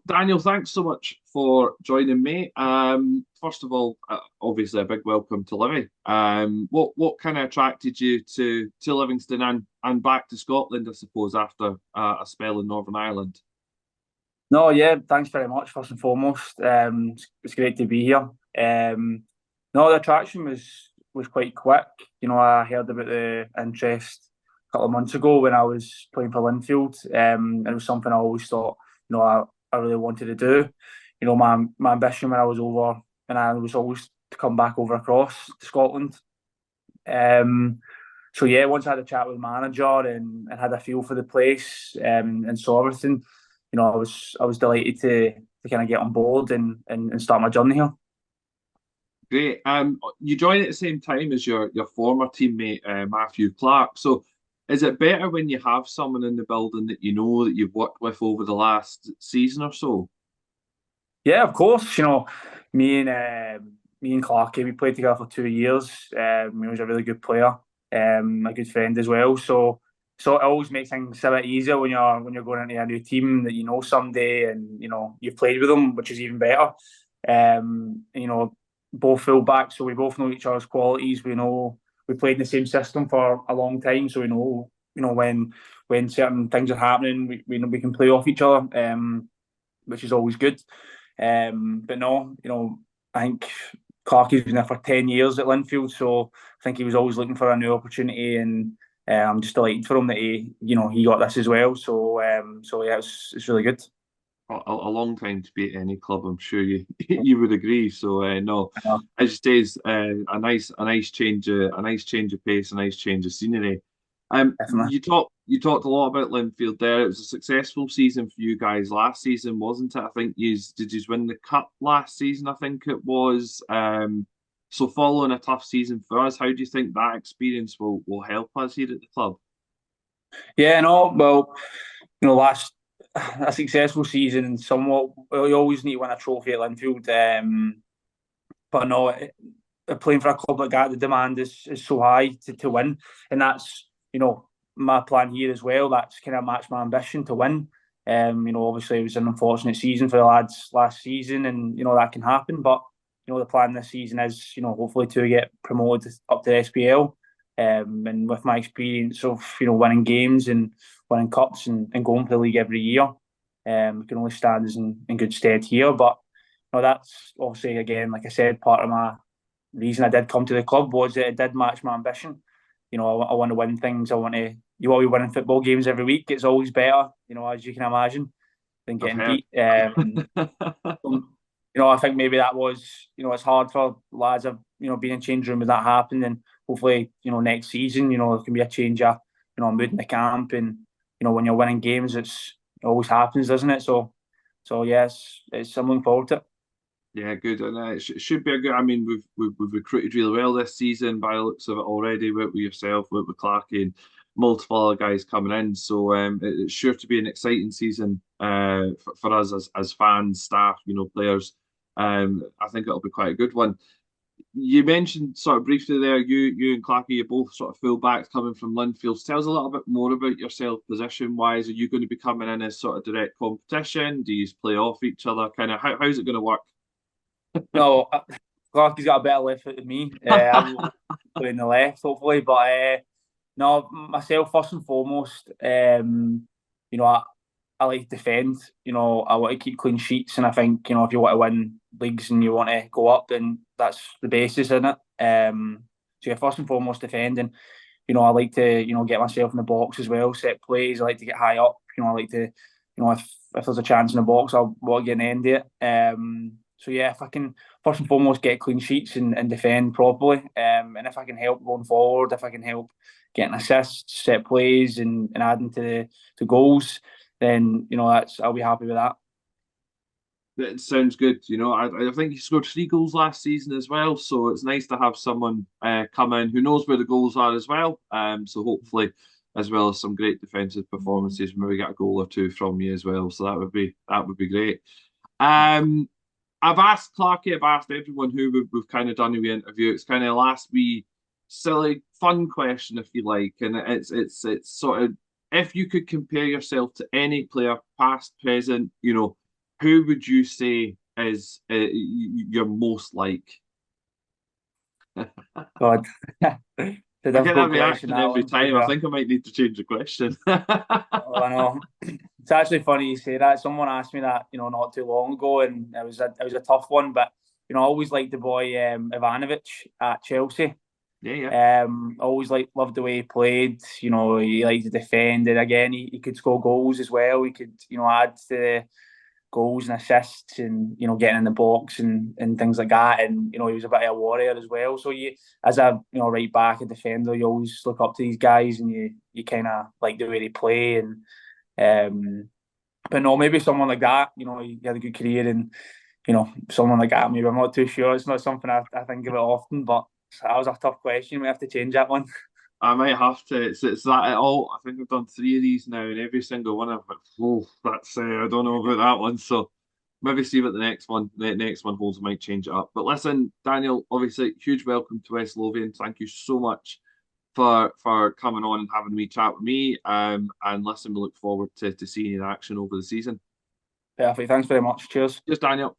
Daniel, thanks so much for joining me. First of all, obviously a big welcome to Livy. What kind of attracted you to Livingston and back to Scotland, I suppose, after a spell in Northern Ireland? No, yeah, thanks very much, first and foremost. It's great to be here. No, the attraction was quite quick. I heard about the interest a couple of months ago when I was playing for Linfield. And it was something I always thought, I really wanted to do. My ambition when I was over, and I was always to come back over across to Scotland. So yeah, once I had a chat with the manager and had a feel for the place, and saw everything, I was delighted to kind of get on board and start my journey here. Great. You joined at the same time as your former teammate Matthew Clark. So, is it better when you have someone in the building that you know that you've worked with over the last season or so? Yeah, of course. Me and Clarky, we played together for 2 years. He was a really good player, a good friend as well. So it always makes things a bit easier when you're going into a new team that you know someday and you've played with them, which is even better. Both full backs, so we both know each other's qualities. We know we played in the same system for a long time, so we know when certain things are happening, we can play off each other, which is always good. But no, I think Clarky's been there for 10 years at Linfield, so I think he was always looking for a new opportunity, and I'm just delighted for him that he got this as well. So yeah, it's really good. A long time to be at any club, I'm sure you you would agree. So no, Uh, as you say, it's a nice change of pace, a nice change of scenery. Definitely. You talked a lot about Linfield there. It was a successful season for you guys last season, wasn't it? I think you win the cup last season, I think it was. So following a tough season for us, how do you think that experience will help us here at the club? Yeah, no, well, last a successful season and somewhat, well, you always need to win a trophy at Linfield. But no, playing for a club like that, the demand is so high to win, and that's my plan here as well. That's kind of matched my ambition to win. Obviously it was an unfortunate season for the lads last season, and that can happen. But the plan this season is hopefully to get promoted up to the SPL. And with my experience of winning games and winning cups and going for the league every year, we can only stand us in good stead here. But that's obviously, again, like I said, part of my reason I did come to the club was that it did match my ambition. I want to win things. You want to be winning football games every week. It's always better, as you can imagine, than I've getting heard. beat. I think maybe that was, it's hard for lads of, being in change room when that happened. And hopefully, next season, there can be a change of, mood in the camp. And, when you're winning games, it always happens, doesn't it? So yes, I'm looking forward to it. Yeah, good, and it should be a good. I mean, we've recruited really well this season by the looks of it already. With yourself, with Clarkey, and multiple other guys coming in. So it's sure to be an exciting season for us as fans, staff, players. I think it'll be quite a good one. You mentioned sort of briefly there, you and Clarkey, you're both sort of fullbacks coming from Linfield. Tell us a little bit more about yourself, position wise. Are you going to be coming in as sort of direct competition? Do you play off each other? Kind of how's it going to work? No, Clarky's got a better left foot than me. I'm playing the left, hopefully. But no, myself first and foremost. I like to defend. I want to keep clean sheets, and I think if you want to win leagues and you want to go up, then that's the basis in it. So yeah, first and foremost defending. I like to get myself in the box as well, set plays. I like to get high up. I like to if there's a chance in the box, I'll want to get an end of it. So yeah, if I can first and foremost get clean sheets and defend properly, and if I can help going forward, if I can help getting assists, set plays, and adding to goals, then I'll be happy with that. It sounds good. I think he scored 3 goals last season as well. So it's nice to have someone come in who knows where the goals are as well. So hopefully, as well as some great defensive performances, maybe get a goal or two from you as well. So that would be great. Um, I've asked Clarky, I've asked everyone who we've kind of done the interview. It's kind of last wee silly fun question, if you like, and it's sort of if you could compare yourself to any player, past, present, who would you say is your most like? God, it's a I get that difficult question, reaction that every one, to be time. I fair. think I might need to change the question. I know. It's actually funny you say that. Someone asked me that, not too long ago, and it was a tough one. But I always liked the boy Ivanovic at Chelsea. Yeah, yeah. Always loved the way he played. He liked to defend, and again, he could score goals as well. He could, add to the goals and assists, and getting in the box and things like that. And he was a bit of a warrior as well. So you, as a right back, a defender, you always look up to these guys, and you kind of like the way they play. And but no, maybe someone like that. He had a good career, and someone like that. Maybe I'm not too sure. It's not something I think about often, but that was a tough question. We have to change that one. I might have to. It's that at all. I think I've done three of these now, and every single one I've got. Oh, that's I don't know about that one. So maybe see what the next one holds. Might change it up. But listen, Daniel. Obviously, huge welcome to West Lothian. Thank you so much for coming on and having me chat with me. And listen, we look forward to seeing you in action over the season. Perfect. Thanks very much. Cheers. Cheers, Daniel.